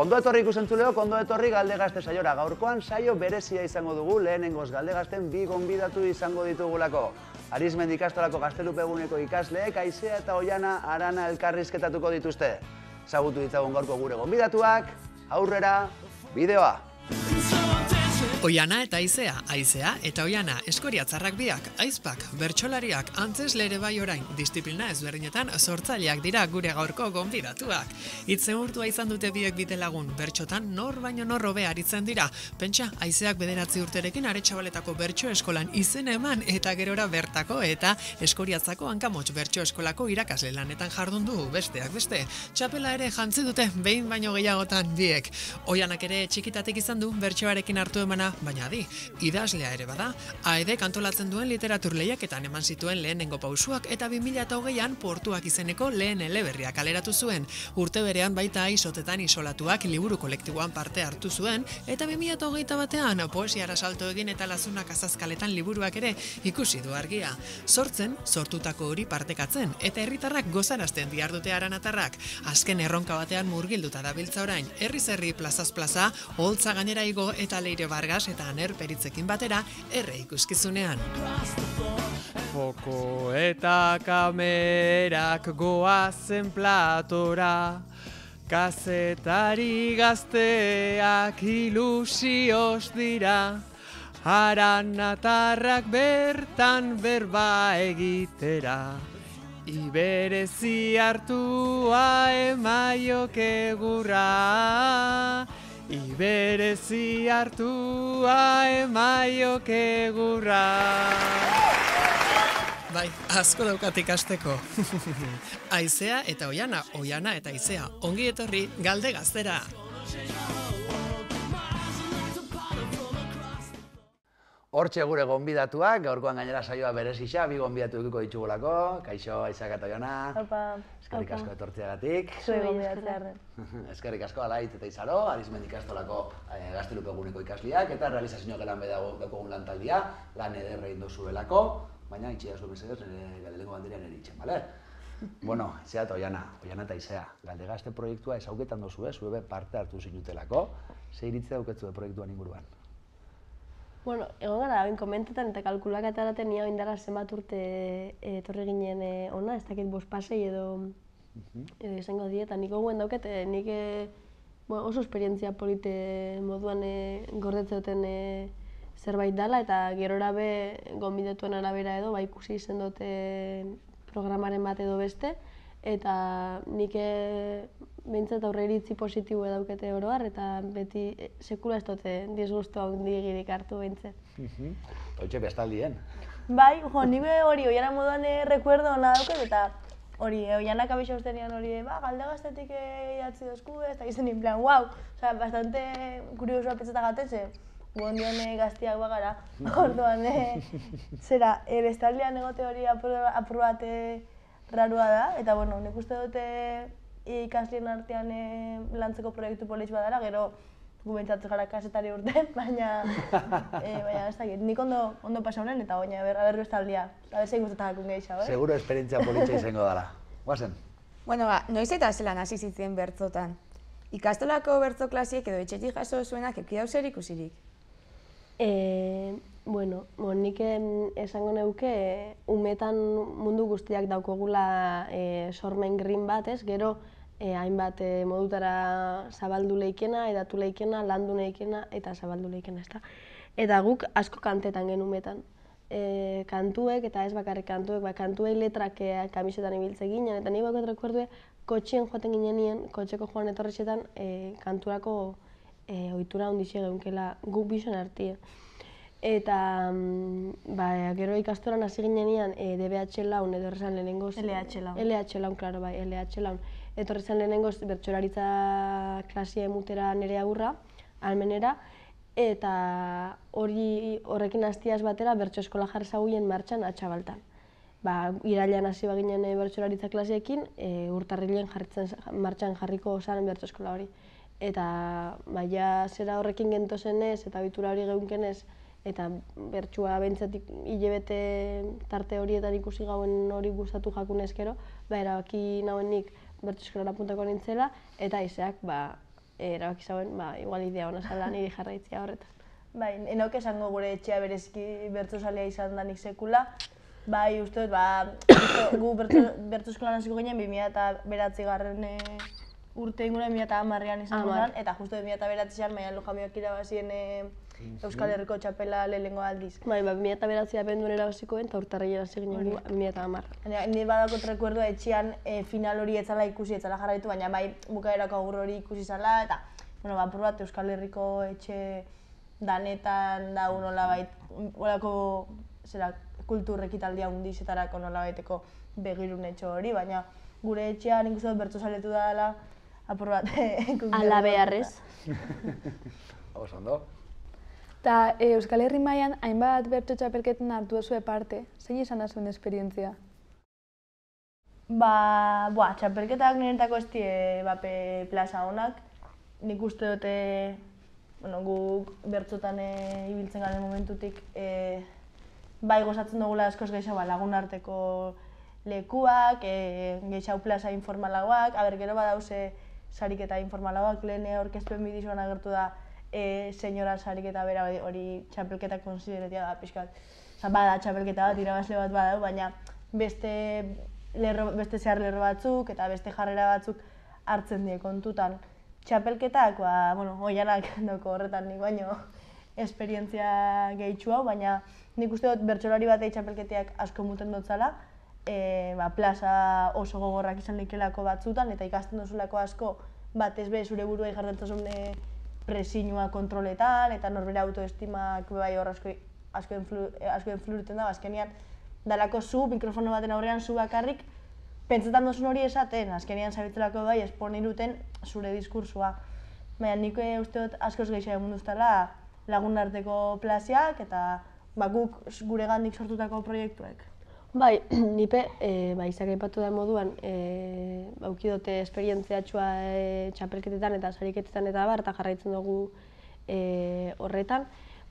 Ondo etorri ikusentzuleok, ondo etorri Galdegazte saiora. Gaurkoan saio berezia izango dugu, lehenengoz Galdegazten bi gonbidatu izango ditugulako. Arizmendi ikastolako gaztelupeguneko ikasleek Aizea eta Oiana Arana elkarrizketatuko dituzte. Ezagutu ditzagun gaurko gure gonbidatuak, aurrera, bideoa! Oiana eta Aizea, Aizea eta Oiana eskoriatzarrak biak, aizpak, bertsolariak, antzesle ere bai orain, disiplina ezberdinetan sortzaileak dira gure gaurko gonbidatuak. Itzegurtua izan dute biek bidelagun, bertxotan nor baino nor hobe aritzen dira. Pentsa, Aizeak 9 urterekin Aretxabaletako bertso eskolan izena eman eta gerora bertako eta eskoriatzako hankamots bertso eskolako irakasle lanetan jardun du besteak beste. Txapela ere jantzi dute behin baino gehiagotan biek. Oianak ere txikitatik izan du bertsoarekin hartu emana, baina adi, idazlea ere bada. AEDek antolatzen duen literatur lehiaketan eman zituen lehenengo pausuak eta 2008an Portuak izeneko lehen eleberria kaleratu zuen. Urte berean baita Aizotetan isolatuak liburu kolektiboan parte hartu zuen eta 2021an poesiara salto egin eta Lazunak azazkaletan liburuak ere ikusi du argia. Sortutako hori partekatzen eta herritarrak gozarazten dihardute aranatarrak. Azken erronka batean murgilduta dabiltza orain, herriz herri plazaz plaza, Oholtza gainera igo eta Leire Vargas eta Aner Peritzekin batera erre ikuskizunean. Foko eta kamerak goazen platora, kazetari gazteak ilusioz dira, aranatarrak bertan berba egitera, iberezi hartua emaioke gurra. Iberezi hartua emaioke gurra. Bai, asko daukat ikasteko. Aizea eta Oiana, Oiana eta Aizea, ongi etorri Galdegaztera. Hortxe gure gonbidatuak, gaurkoan gainera saioa berezisa, bi gonbidatu edukiko ditugulako. Kaixo, Aizea eta Oiana. Opa. Eskerrik asko etortzeagatik. Zue gonbidatzearen. Eskerrik asko Alaitz eta Izaro, Arizmendi ikastolako gaztelupeguneko ikasliak eta realizazio gelan daukogun lantaldia, lan ederra indozuelako, baina itxea zuen mesedez lehenengo banderean eritzen, bale? Bueno, Aizea eta Oiana, Oiana eta Aizea, Galdegazte proiektua ezauketan dozue, zuebe parte hartu zinutelako, ze iritzi dauketzu proiektuan inguruan? Bueno, egon gara, komentetan eta kalkulak ataraten nia oindara zenbat urte etorri ginen ona, ez dakit 5 pasei edo izango die, eta nik goguen dauket, nik oso esperientzia polite moduan gordetzeuten zerbait dela, eta gerora be gonbidatuen arabera edo, ikusi izen dute programaren bat edo beste, eta nik behintzat aurre iritzi positibo daukete oroar, eta beti sekula ez dute disgustu handigirik hartu behintzat. Hoitxe bestaldien. Bai, nik hori Oiana moduan rekuerdo hona dauket, eta hori, Oianak abisa ustenian hori, Galdegaztetik idatzi dozku, ez da izen plan, wow! Osa, bastante kuriosoa petzeta gatetze, gondion gaztiak bagara, orduan, zera, bestaldean egote hori apur bat rarua da, eta bueno, nik uste dute ikaslien artean lantzeko proiektu politx badara, gero gu bentsatzen gara kasetari urten, baina ez dakit, nik ondo pasa honen eta baina berra bestaldia, eta zein gustatakun gehiago, Seguro esperientzia politxa izango dara. Guazen? Bueno, noiz eta zelan hasi zitzen bertzotan? Ikastolako bertzo klasiek edo etxetik jaso zuenak eki zer ikusirik? Bueno, nik esango neuke umetan mundu guztiak daukogula sormen green bat, ez? Gero hainbat modutara zabaldu leikena, edatu leikena, landu leikena eta zabaldu leikena, ezta? Eta guk asko kantetan gen umetan. Kantuek, eta ez bakarrik kantuek, kantuei letrak kamisetan ibiltze ginen, eta nik bakot rekuerdue kotxien joaten ginenien, kotxeko joan etorretxetan kanturako ohitura hondixe geunkela guk bizon artie. Eta gero ikastoran hasi ginenean DBH laun edo horrezan lehenengoz... LH laun. LH laun, klaro, bai, LH laun. Etorri zen lehenengoz bertsolaritza klasia emutera nire agurra, almenera, eta horrekin hastiaz batera bertso eskola jarri zaguien martxan Atxabaltan. Irailean hasi baginen bertsolaritza klasiekin, urtarrilean martxan jarriko zaren bertso eskola hori. Eta zera horrekin gentozenez eta ohitura hori geunkenez, eta bertsua beintzatik hilabete tarte horietan ikusi gauen hori gustatu jakunezkero, erabaki nauenik bertso eskolara puntako nintzela, eta Aizeak erabaki zauen, igual idea hona zala niri jarraitzia horretan. Bai, enok esango gure etxea bereziki bertsozalea izan danik sekula. Bai, uste dut, gu bertso eskolan hasiko ginen 2009 urte inguruen 2010an izango zen, eta justu 2009an Maian Lujamiok irabazien Euskal Herriko txapela lehenengo aldiz. Bai, 2009 abenduen irabazikoen, eta urtarrilera hasi ginen gu 2010. Ni badakot rekuerdua etxean final hori etzala ikusi, etzala jarraitu, baina bai bukaerako agur hori ikusi zala, eta apur bat Euskal Herriko etxe danetan da nolabait, olako kultur ekitaldia hundizetarako nolabaiteko begirunetxo hori, baina gure etxean nik uste dut bertsozaletu dela apur bat. Ala beharrez. Oso ondo. Eta Euskal Herri mailan hainbat bertso txapelketan hartu duzue parte, zein izan da zuen esperientzia? Txapelketak niretako ez die bape plaza honak. Nik uste dute, guk bertsotan ibiltzen garen momentutik bai gozatzen dugula askoz gehiago lagun arteko lekuak, gehiago plaza informalagoak, gero badauze sariketa informalagoak, lehen orkestuen bidizuan agertu da senyora sariketa bera hori txapelketa konsideretia da pixkat. Bada txapelketa bat, irabazle bat badau, baina beste zehar lerro batzuk eta beste jarrera batzuk hartzen die kontutan. Txapelketak, oianak dauko horretan nik baino esperientzia gehitxu hau, baina nik uste dut bertsolari batei txapelketeak asko muten dotzala, plaza oso gogorrak izan leikelako batzutan, eta ikasten duzulako asko batez be zure buruei jartzen presinua kontroletan, eta norbere autoestimak bai hor asko influiruten da, azkenean dalako zu, mikrofono baten aurrean zu bakarrik, pentsetan duzun hori esaten, azkenean zabitzelako bai esponiruten zure diskursua. Baina nik uste dut askoz gehiago munduztala lagun arteko plaziak eta guk gure gandik sortutako proiektuek. Bai, nipe, izak aipatu da moduan, aukidote esperientziatxua txapelketetan eta sariketetan eta eta jarraitzen dugu horretan.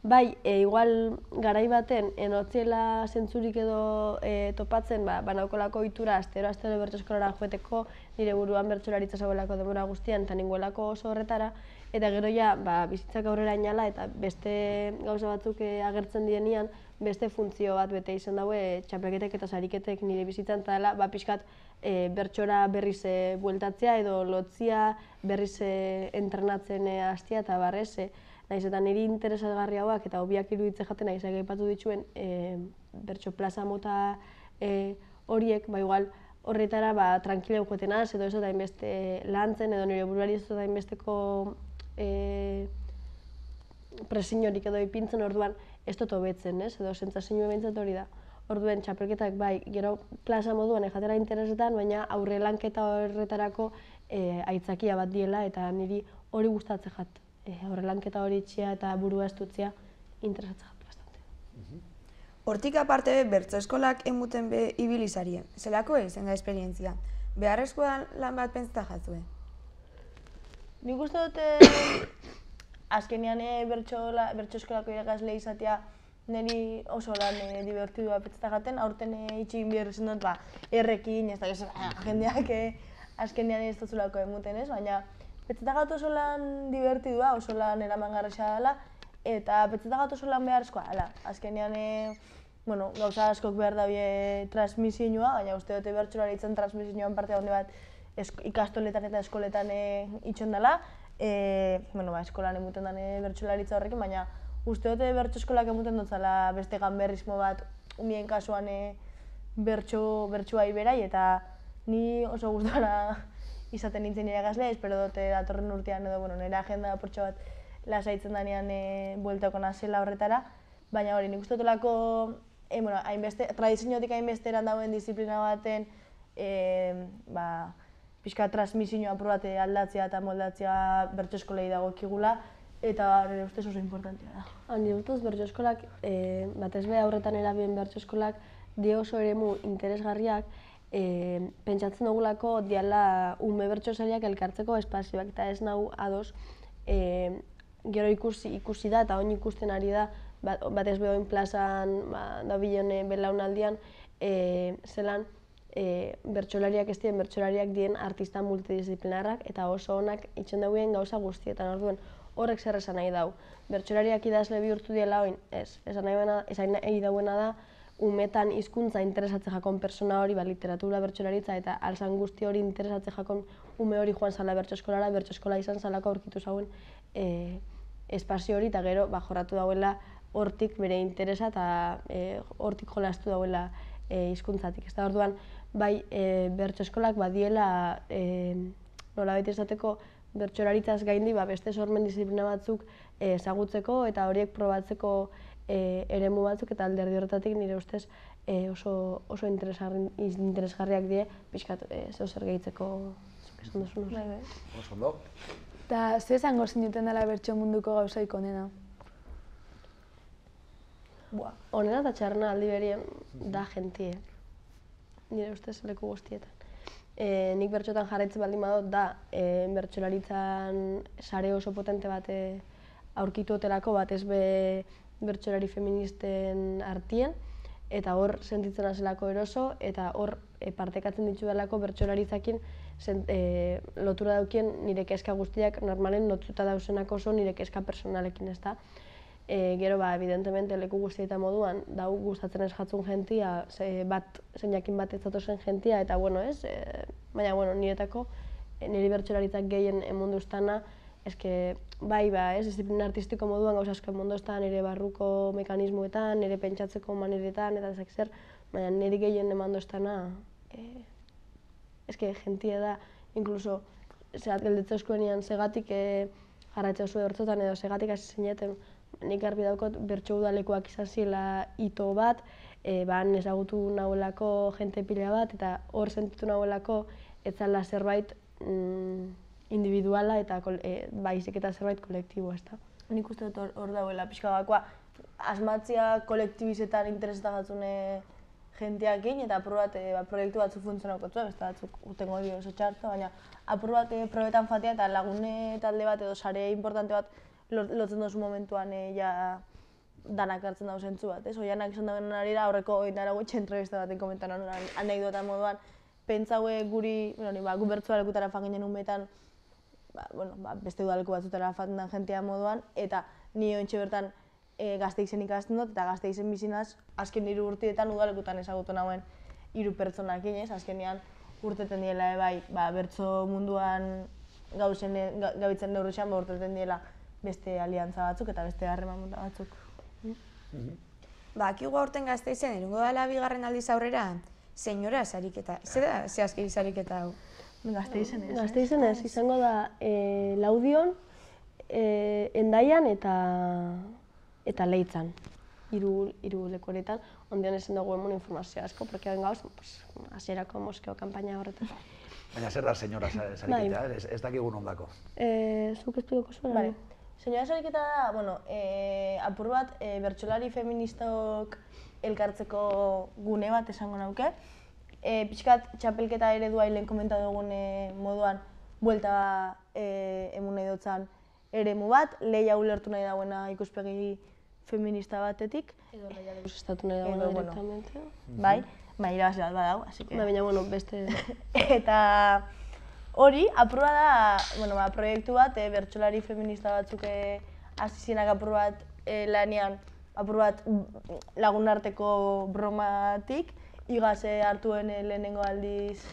Bai, igual garai baten, enotziela zentzurik edo topatzen, banaukolako ohitura astero bertso eskolara joeteko, nire buruan bertsolaritza zagoelako denbora guztian eta ninguelako oso horretara, eta gero ja, bizitzak aurrera inala eta beste gauza batzuk agertzen dienian, beste funtzio bat bete izan daue txapelketek eta sariketek nire bizitzan eta dela, pixkat bertsora berriz bueltatzea edo lotzia berriz entrenatzen hastia eta barrez, nahiz eta niri interesagarri hauak eta hobiak iruditze jaten nahiz aipatu dituen bertso plaza mota horiek, igual horretara tranquila joeten az, edo ez da inbeste lantzen, edo nire buruari ez da inbesteko presiorik edo ipintzen, orduan ez dut hobetzen, edo sentsazioa behintzat hori da. Orduen txapelketak bai, gero plaza moduan ejatera interesetan, baina aurre lanketa horretarako aitzakia bat diela eta niri hori gustatzen jat. Aurre lanketa hori itxia eta burua estutzia interesatzen jat bastante. Hortik aparte, bertso eskolak emuten be ibilizarien. Zelako izan da esperientzia? Beharrezkoa lan bat pentsata jatzue? Nik uste dute azkenean bertso eskolako irakasle izatea niri oso lan divertidua pentsata jaten, aurten itxegin behar izan dut errekin, ez da jendeak azkenean ez duzulako emuten ez, baina pentsata gat oso lan divertidua, oso lan eramangarrisa dela, eta pentsata gat oso lan beharrezkoa dela. Azkenean gauza askok behar daue transmisioa, baina uste dute bertsolaritzen transmisioan parte handi bat ikastoletan eta eskoletan itxon dela. Eskolan emuten den bertsolaritza horrekin, baina uste dute bertso eskolak emuten dutzala beste ganberrismo bat umien kasuan bertsoa iberai, eta ni oso gustora izaten nintzen irakasle, espero dute datorren urtean edo nire agenda portxo bat lasaitzen danean bueltako nazela horretara, baina hori nik uste dutelako tradiziotik hainbeste eran dauen disiplina baten pixka transmisioa aprobate aldatzea eta moldatzea bertso eskolei dagokigula, eta nire ustez oso importantea da. Nire ustez bertso eskolak, batez be aurretan erabien bertso eskolak, die oso eremu interesgarriak, pentsatzen dugulako diala ume bertsozaleak elkartzeko espazioak, eta ez nahu ados, gero ikusi da eta oin ikusten ari da, batez be oin plazan dabilen belaunaldian, zelan bertsolariak ez diren bertsolariak dien artista multidisciplinarrak eta oso onak itxen dauen gauza guztietan. Orduan, horrek zer esan nahi dau. Bertsolariak idazle bihurtu diela oin, ez. Esan nahi dauena da, umetan hizkuntza interesatze jakon persona hori, literatura, bertsolaritza eta alzan guzti hori interesatze jakon ume hori joan zala bertso eskolara, bertso eskola izan zalako aurkitu zauen espazio hori eta gero jorratu dauela hortik bere interesa eta hortik jolastu dauela hizkuntzatik. Ez da orduan, bai bertso eskolak badiela nolabait esateko bertsolaritzaz gaindi beste sormen disiplina batzuk ezagutzeko eta horiek probatzeko eremu batzuk eta alderdi horretatik nire ustez oso interesgarriak die pixkat zeu zer gehitzeko esan duzun hori. Oso ondo. Eta ze esango zinuten dela bertso munduko gauzaik onena? Onena eta txarrena aldi berien da jentie, nire ustez leku guztietan. Nik bertxotan jarraitzen baldin badut da bertsolaritzan sare oso potente bat aurkitu otelako batez be bertsolari feministen artien eta hor sentitzen azelako eroso eta hor partekatzen ditu delako bertsolaritzakin lotura daukien nire kezka guztiak normalen lotuta dauzenak oso nire kezka personalekin, ez da. Gero, evidentemente, leku guztietan moduan, dau gustatzen ez jatzun jentia, zeinakin bat ez datozen jentia, eta, bueno, ez, baina, bueno, niretako, niri bertsolaritzak gehien emundu ustana, eske, bai, ez, disiplina artistiko moduan gauza asko emundu ustan, nire barruko mekanismoetan, nire pentsatzeko maneretan, eta ezak zer, baina niri gehien emandu ustana, eske, jentia da, inkluso, gelditzen eskuenian segatik jarraitza oso hortzotan edo segatik hasi zineten, nik garbi daukot bertso udalekoak izan zila hito bat, han ezagutu nahuelako jente pila bat, eta hor sentitu nahuelako etzala zerbait individuala eta baizik eta zerbait kolektiboa, ezta. Nik uste dut hor dauela pixka gakoa, asmatzia kolektibizetan interesatatzune jenteakin eta apur bat proiektu batzuk funtzionauko zuen, beste batzuk urtengo hori oso txarto, baina apur bat probetan fatea eta lagune talde bat edo sare importante bat lotzen dozu momentuan danak hartzen dago zentzu bat, ez? Oianak esan dagoen arira aurreko oindara gutxe entrevista baten komentan anekdota moduan, pentsaue guri, gu bertzu alekutara fan ginen umetan, beste udaleku batzutara faten jentea moduan, eta ni ointxe bertan Gasteizen ikasten dut, eta Gasteizen bizinaz, azken 3 urteetan udalekutan ezagutu nauen 3 pertsonakin, ez? Azkenean urteten diela bai, bertso munduan gabitzen neurrixan, urteten diela beste aliantza batzuk eta beste harreman mota batzuk. Akigu aurten Gasteizen, erungo dela 2. aldiz aurrera, senyora sariketa. Zer da, zehazki sariketa hau? Gasteizen ez. Gasteizen ez, izango da Laudion, Hendaian eta Leitzan. 3 leku horietan, ondian esan dugu emon informazioa asko, porque ben gauz, hasierako moskeo kanpaina horretan. Baina zer da senyora sariketa, ez dakigun ondako? Zuk esplikoko zuen? Senyora sariketa da, apur bat bertsolari feministok elkartzeko gune bat esango nauke. Pixkat txapelketa eredua lehen komenta dugun moduan buelta emun nahi dutzan eremu bat, lehia ulertu nahi dauena ikuspegi feminista batetik. Edo lehia deusestatu nahi dauena directamente. Bai, irabazi bat badau, así que... Baina, beste... Eta hori, apurua da, proiektu bat, bertsolari feminista batzuk hasi zirenak apur bat lanean, apur bat lagunarteko bromatik, igaz hartuen lehenengo aldiz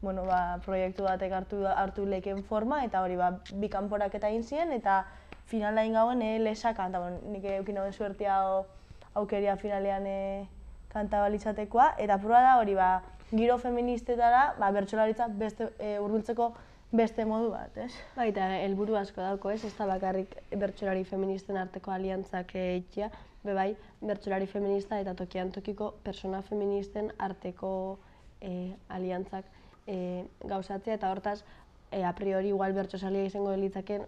proiektu batek hartu leken forma, eta hori bi kanporaketa egin ziren, eta finala egin gauen lesaka, eta nik eukin hauen suertia aukeria finalean kanta balitzatekoa, eta apurua da hori giro feministetara bertsolaritza hurbiltzeko beste modu bat, ez? Bai, eta helburu asko dauko, ez? Ez da bakarrik bertsolari feministen arteko aliantzak egitea, bai, bertsolari feminista eta tokian tokiko persona feministen arteko aliantzak gauzatzea, eta hortaz, a priori igual bertsosalia izango litzaken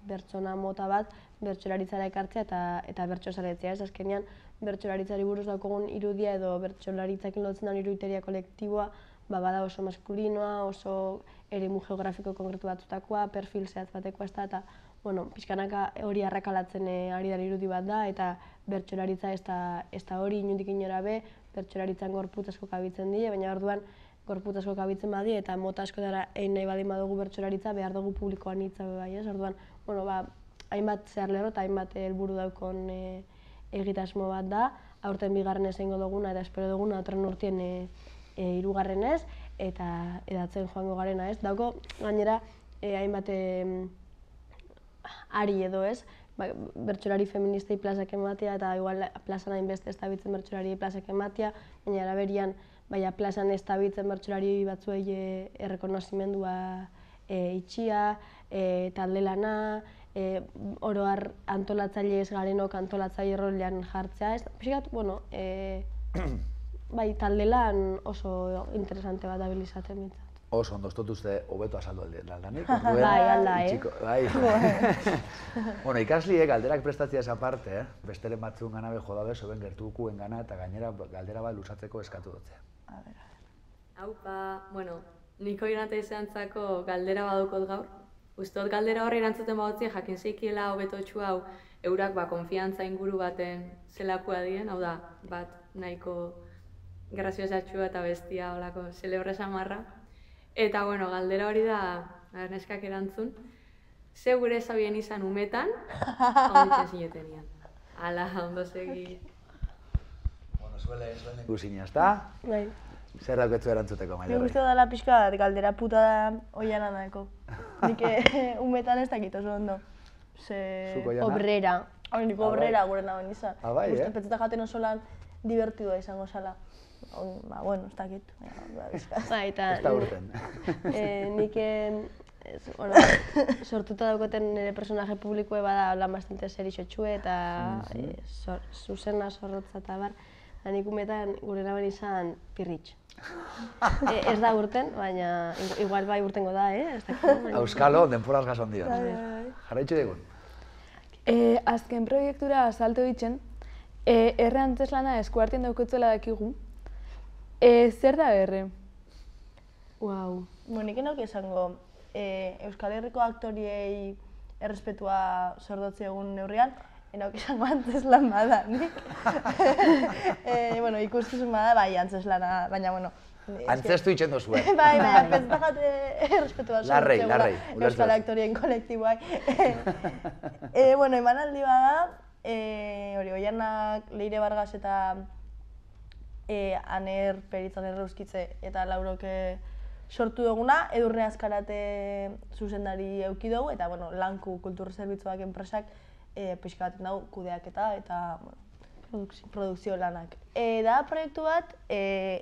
bertsona mota bat bertsolaritzara ekartzea eta bertsosaletzea, ez? Azkenean, bertsolaritzari buruz daukogun irudia edo bertsolaritzakin lotzen den iruiteria kolektiboa bada oso maskulinoa, oso eremu geografiko konkretu batzutakoa, perfil zehatz batekoa ez da, eta bueno, pixkanaka hori arrakalatzen ari da irudi bat da, eta bertsolaritza ez da hori inondik inora be, bertsolaritzan gorputz asko kabitzen die, baina orduan gorputz asko kabitzen badi eta mota askotara egin nahi baldin badugu bertsolaritza, behar dugu publikoan hitza be bai, ez? Orduan, bueno, hainbat zeharlerro eta hainbat helburu daukon egitasmo bat da, aurten bigarrenez egingo duguna eta espero duguna datorren urtien hirugarrenez eta edatzen joango garena, ez? Dauko gainera hainbat ari edo, ez? Bertsolari feministei plazak ematea eta igual plazan hainbeste ez dabitzen bertsolari plazak ematea, baina araberian plazan ez dabitzen bertsolari batzuei errekonozimendua itxia, talde lana, oro har antolatzaile ez garenok antolatzaile rolean jartzea, ez? Pixkat, bueno, bai, talde lan oso interesante bat dabil izaten bintzat. Oso ondo, ez dut uste hobeto azaldu aldanik. Bai, alda, Bai. Bueno, ikasliek galderak prestatziaz aparte, besteren batzun gana beho dabe, soben gertukuen gana eta gainera galdera bat lusatzeko eskatu dutzea. Haupa, bueno, niko irate izantzako galdera badukot gaur. Uztot galdera horri erantzuten badutzien jakin zeikiela hobetotxu hau eurak konfiantza inguru baten zelakua dien, hau da, bat nahiko graziosatxua eta bestia holako celebre samarra. Eta, bueno, galdera hori da, neskak erantzun, ze gure zabien izan umetan, hau ditzen zinetenian. Ala, ondo segi. Bueno, zuele ikusin, ezta? Bai. Zer dauketzu erantzuteko, Maider? Nik uste dela pixka bat galdera puta da oiana daeko. Nik umetan ez dakit oso ondo. Zuk oiana? Obrera. Nik obrera gure nagoen izan. Bai, Uste petzeta jaten oso lan divertidua izango zala. Bueno, ez dakit. Ez da urten. Nik sortuta daukoten nire personaje publikoe bada lan bastante serixotxue eta zuzena, zorrotza eta bar. Nik umetan gure nagoen izan pirritx. Ez da urten, baina igual bai urtengo da, Euskalo, denporaz gazon dio. Jarraitxu digun. Azken proiektura salto ditzen, erre antzeslana eskuartien daukotzela dakigu. Zer da erre? Wow. Nik enok esango, Euskal Herriko aktoriei errespetua zordotzi egun neurrian, enok esango antzeslan bada, nik. Ikuskizun bada, bai, antzeslana, baina, bueno... Antzestu itxendo zuen. Bai, pentsa jate errespetua zordotzi eguna Euskal aktorien kolektiboak. Emanaldi bada, Oianak, Leire Vargas eta Aner Peritzan Erreuskitze eta Lauroke sortu duguna, Edurne Azkarate zuzendari eduki dugu, eta Lanku Kultur Zerbitzuak enpresak pixka baten dugu kudeaketa eta produkzio lanak. Da proiektu bat,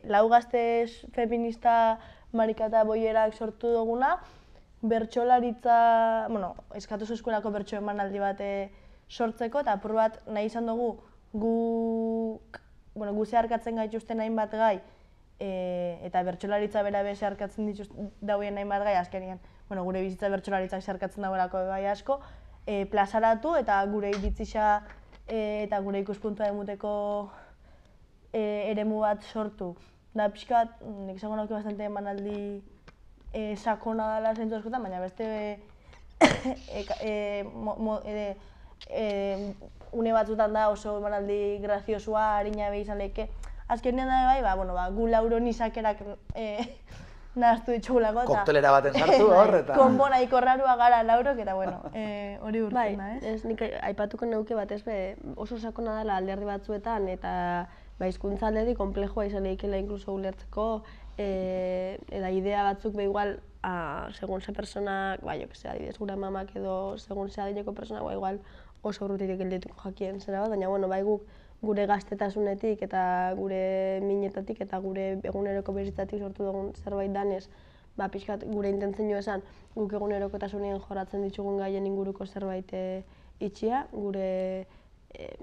lau gazte feminista Marika eta Boierak sortu duguna, bertsolaritza, eskatu eskuelako bertso emanaldi bat sortzeko, eta apur bat nahi izan dugu gu zeharkatzen gaituzten hainbat gai, eta bertsolaritza bera be zeharkatzen dauen hainbat gai azkenean, gure bizitza bertsolaritzak zeharkatzen dauelako gai asko, plazaratu eta gure iritzisa eta gure ikuspuntua emuteko eremu bat sortu. Da pixka bat, nik izango nauki bastante emanaldi sakona dela zentzu askotan, baina beste une batzutan da oso emanaldi graziosua, harina be izan lehike. Azkenean da bai, gu lauron izakerak nahaztu ditugulako eta... Koktelera baten sartu hor eta... Konbo nahiko rarua gara laurok eta hori urten da, ez? Ez, nik aipatuko neuke batez oso sakona dela alderdi batzuetan eta hizkuntza alderdi konplexua izan lehikela inkluso ulertzeko eta idea batzuk igual segun ze personak, adibidez gure mamak edo segun ze adineko personak, igual oso urrutirik eldetuko jakien zera bat, baina bai guk gure gaztetasunetik eta gure minetatik eta gure eguneroko bizitzatik sortu dugun zerbait danez, pixkat gure intentzio esan guk egunerokotasunien jorratzen ditugun gaien inguruko zerbait itxia, gure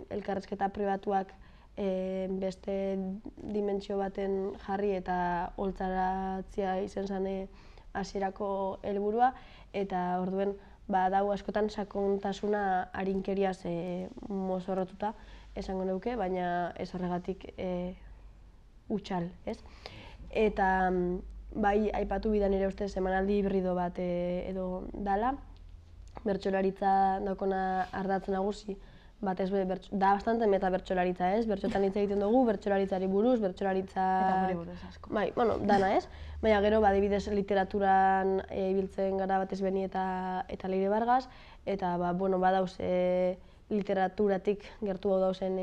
elkarrezketa pribatuak beste dimentsio baten jarri eta holtzaratzea izan zen hasierako helburua eta orduen dau askotan sakontasuna arinkeriaz mozorrotuta esango neuke, baina ez horregatik utxal, ez? Eta bai, aipatu bidan ere ustez emanaldi hibrido bat edo dala, bertsolaritza daukona ardatz nagusi, batez be, da bastante meta bertsolaritza, ez? Bertsotan hitz egiten dugu, bertsolaritzari buruz, bertsolaritza... Eta gure buruz asko. Bai, bueno, dana, ez? Baina gero, adibidez, literaturan ibiltzen gara batez beni eta Leire Vargas, eta, bueno, badauz literaturatik gertu dauzen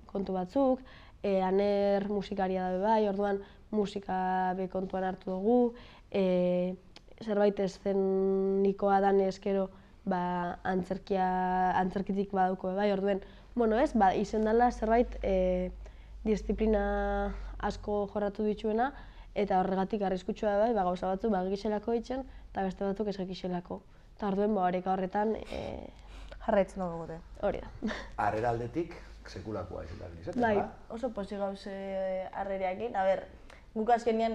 kontu batzuk, Aner musikaria da bai, orduan musika be kontuan hartu dugu, zerbait eszenikoa danez gero antzerkitik badauko bai, orduen, bueno ez, izen dela zerbait disiplina asko jorratu dituena, eta horregatik arriskutsua bai, gauza batzuk giselako ditzen, eta beste batzuk ez giselako. Eta orduen, oreka horretan jarraitzen dugu gute. Hori da. Harrera aldetik, sekulakoa izaten izaten, bai, oso pozik gauze harreriakin. A ber, guk azkenean,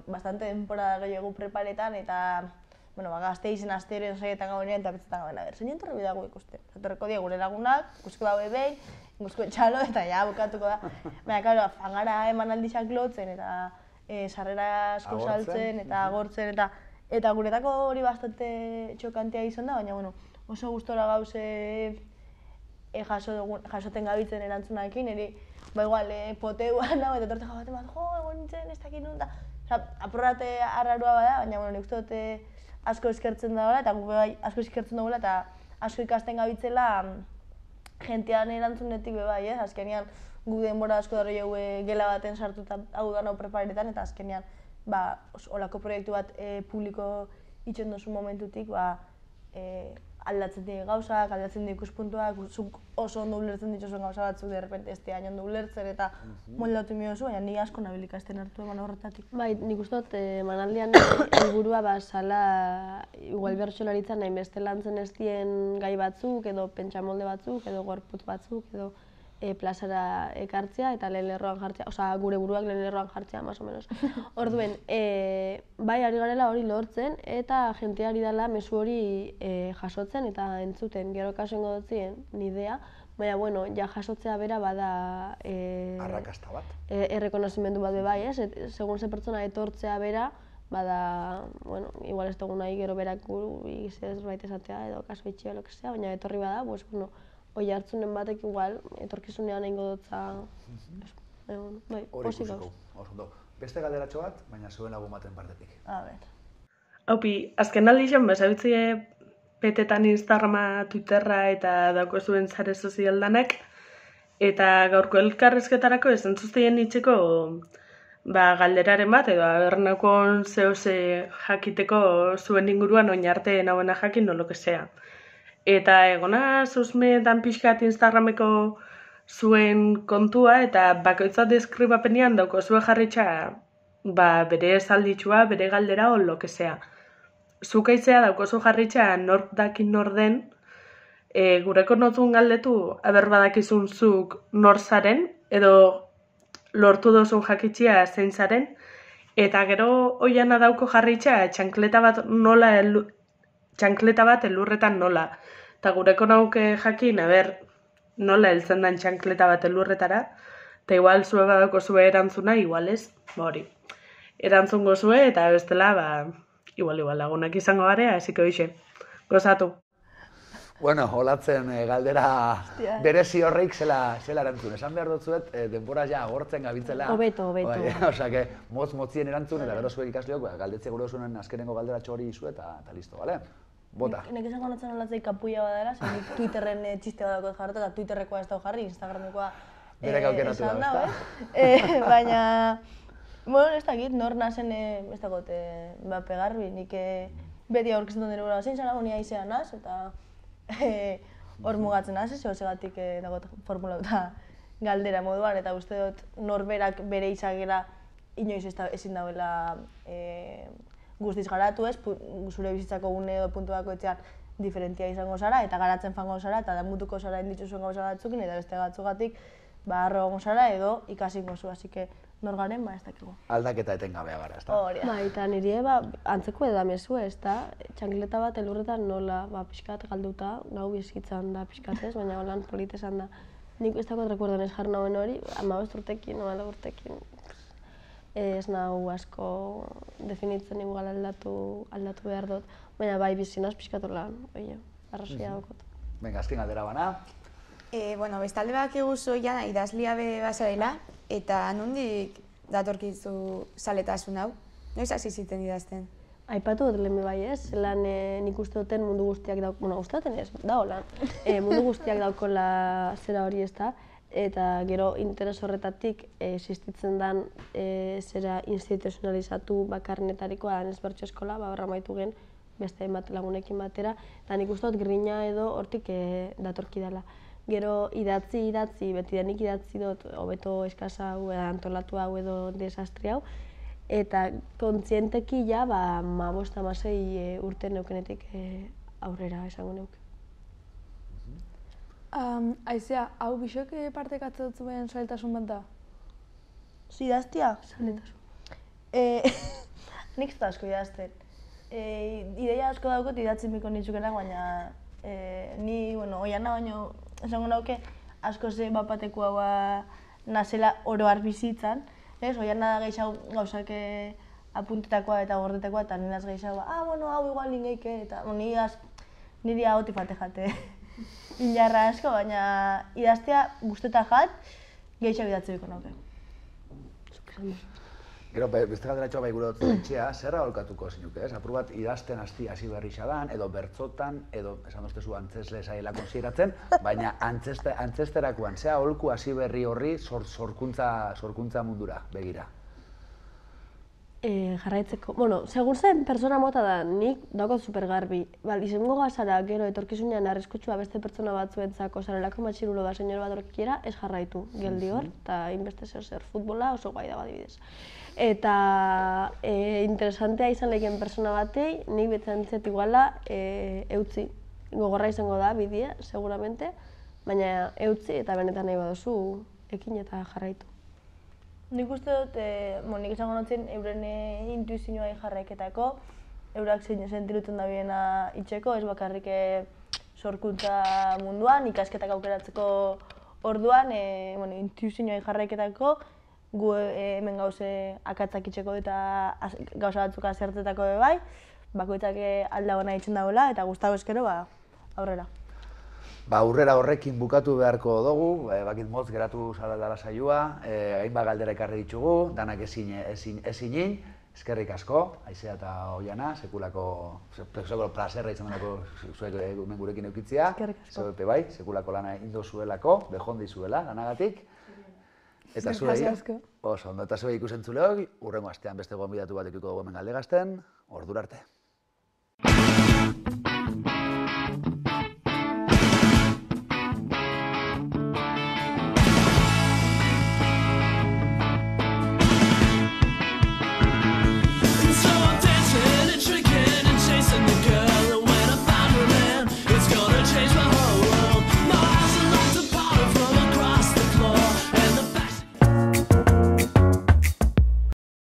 bastante denpora gehiago preparetan, eta gazte izen asteroen saietan gaudenean eta betzetan gauden, a ber, zein entorri bidago ikusten. Etorreko die gure lagunak, ikusko daue behin, ikusko etxalo, eta ja, bukatuko da. Baina, karo, fangara emanaldizak lotzen, eta sarrera asko saltzen, eta agortzen, eta guretako hori bastante txokantea izan da, baina, oso gustora gauze jasoten gabitzen erantzunakin, eri, igual, poteuan hau, eta torte jabaten bat, egon nintzen, ez dakit nun, aporrate arrarua bada, baina, nik uste dute asko eskertzen dagoela, eta guk asko eskertzen dagoela, eta asko ikasten gabitzela jentean erantzunetik bai, ez? Azkenean, gu denbora asko dara jau gela baten sartuta hau da nau preparetan, eta azkenean, olako proiektu bat publiko itxen duzu momentutik, aldatzen dira gauzak, aldatzen dira ikuspuntuak, zuk oso ondo ulertzen dituzuen gauza batzuk, derrepente ez hain ondo ulertzen, eta moldatu miozu, baina ni asko nabil ikasten hartu eman horretatik. Bai, nik uste dut, manaldian helburua zala, igual bertsolaritzan nahi beste lantzen ez dien gai batzuk, edo pentsamolde batzuk, edo gorputz batzuk, edo plazara ekartzea eta lehen lerroan jartzea, osea, gure buruak lehen lerroan jartzea, más o menos. Orduen, bai ari garela hori lortzen, eta jenteari dela mezu hori jasotzen eta entzuten, gero kaso ingo dutzien, nidea, baina, bueno, ja jasotzea bera bada... Arrakasta bat. Errekonozimendu bat bai, ez? Segun ze pertsona etortzea bera, bada, bueno, igual ez dugu nahi gero berak guru zerbait esatea edo kaso itxia, lo que sea, baina etorri bada, pues, bueno, oi hartzunen batek igual, etorkizunean egingo dutza, bai, posik gauz. Beste galderatxo bat, baina zuen lagun baten partetik. A ber. Haupi, azken aldixen, bazabitzie petetan Instagrama, Twitterra eta dauko zuen sare sozial danak, eta gaurko elkarrezketarako esan zuzteien itxeko galderaren bat, edo abernakon zehose jakiteko zuen inguruan oinarte nahuena jakin nolo que sea. Eta egona zuzme dan pixkat Instagrameko zuen kontua, eta bakoitza deskribapenean dauko zuen jarritxa bere esalditxua, bere galdera o lo que sea. Zukaitzea dauko zuen jarritxa nork dakin nor den, gureko notun galdetu aber badakizun zuk nor zaren, edo lortu dozun jakitxia zein zaren, eta gero oiana dauko jarritxa txankleta bat elurretan nola. Eta gureko nauke jakin, nola heltzen den txankleta bat elurretara, eta igual zue badako zue erantzuna, igual ez, hori. Erantzungo zue, eta bestela, igual lagunak izango garea, esike hoxe. Gozatu. Bueno, olatzen galdera berezi horreik zela erantzun. Esan behar dutzuet, denbora ja agortzen gabitzela. Hobeto. Osa, motz-motzien erantzun, eta gero zuek ikasleok, galdetze gure zuen azkenengo galderatxo hori izu eta listo, bale? Bota. Nek esan gonatzen olatzei kapuia badara, zen Twitterren txiste badako jarratu, eta Twitterrekoa ez dago jarri, Instagramekoa Berak aukeratu da, ezta? Baina, bueno, ez dakit, nor nazen, ez dakot, pegarbi, nik beti aurkizten dut gura zein zara, honia izan naz, eta hor mugatzen naz, zegatik dagot formula eta galdera moduan, eta uste dut norberak bere izagera inoiz ezin dauela guztiz garatu ez, zure bizitzako une edo puntu bakoitzean diferentia izango zara, eta garatzen fango zara, eta damutuko zara indituzuen gauza batzukin, eta beste batzugatik harro gongo zara edo ikasingo zu, así que nor garen, ez dakigu. Aldaketa etengabea gara, ez da? Hori da. Eta nire antzeko edamezu, ez da, txankleta bat elurretan nola, pixkat galduta, gau bizitzan da pixkat ez, baina holan politezan da. Nik ez dakot rekuerdan ez jarri nauen hori, 15 urtekin, 14 urtekin. ez nahu asko definitzen igual aldatu behar dut, baina bai bizinaz pixkatola, arrazoia daukot. Venga, azken galdera bana. Bueno, bestalde bak eguzu Oiana idazlia be bazarela, eta nondik datorkizu zaletasun hau? Noiz hasi ziten idazten? Aipatu dut lehen bai ez, lan nik uste duten mundu guztiak uste duten ez, lan. Mundu guztiak daukola zera hori ez da, eta gero interes horretatik existitzen den zera instituzionalizatu bakarnetarikoa ez bertso eskola, horra maitu gen beste bat lagunekin batera, eta nik uste dut grina edo hortik datorki dela. Gero idatzi, beti denik idatzi dut, hobeto eskasa hau, antolatu hau edo desastri hau, eta kontzienteki ja, 15-16 urte neukenetik aurrera esango neuke. Aizea, hau bisok partekatze dut zuen zailtasun bat da? Idaztia? Zailtasun. Nik ez da asko idazten. Ideia asko daukot idatzen biko nitzukenak, baina ni, Oiana baino esango nauke asko ze bapateko haua nazela oro har bizitzan. Oiana da gehiago gauzak apuntetakoa eta gordetakoa, eta ninaz gehiago, hau igual lingeike, eta niri hau tifate jate. Injarra asko, baina idaztea guztetan jat, gehiago idatze biko nauke. Gero, beste galderatxoa bai gure dut etxea, zerra holkatuko zinuke, ez? Apur bat idazten hasi berri xadan, edo bertzotan, edo esan doztezu antzesle zaila konsideratzen, baina antzesterakoan, zea holku hasi berri horri sorkuntza mundura, begira. Jarraitzeko, segur zen persona mota da, nik daukot supergarbi. Izango gazara, gero etorkizunean arriskutxua beste pertsona batzuentzako zarelako matxirulo da senyor bat orkiera, ez jarraitu, geldi hor, eta inbeste zer futbola oso guai da badibidez. Eta interesantea izan lehien persona batei, nik betzantzet iguala eutzi. Gogorra izango da, bidea, seguramente, baina eutzi eta benetan nahi baduzu ekin eta jarraitu. Nik uste dut, nik izango notzen euren intuizioa jarraiketako, eurak zein sentiruten da biena itxeko, ez bakarrik sorkuntza munduan, ikasketak aukeratzeko orduan, intuizioa jarraiketako, gu hemen gauze akatzak itxeko eta gauza batzuk azertetako bai, bakoitzak aldago nahi itxen dagoela eta gustago eskero aurrera. Aurrera horrekin bukatu beharko dugu, bakit motz geratu zara dela saioa, hainbat galdera ekarri ditugu, danak ezinin, eskerrik asko, Aizea eta Oiana, sekulako plazerra izan denako zuek hemen gurekin eukitzia. Eskerrik asko. Zeupe bai, sekulako lana indo zuelako, bejondi zuela lanagatik. Eta zuei, oso ondo, eta zuei ikusentzuleok, hurrengo astean beste gonbidatu bat ekiko dugu hemen Galdegazten, ordura arte.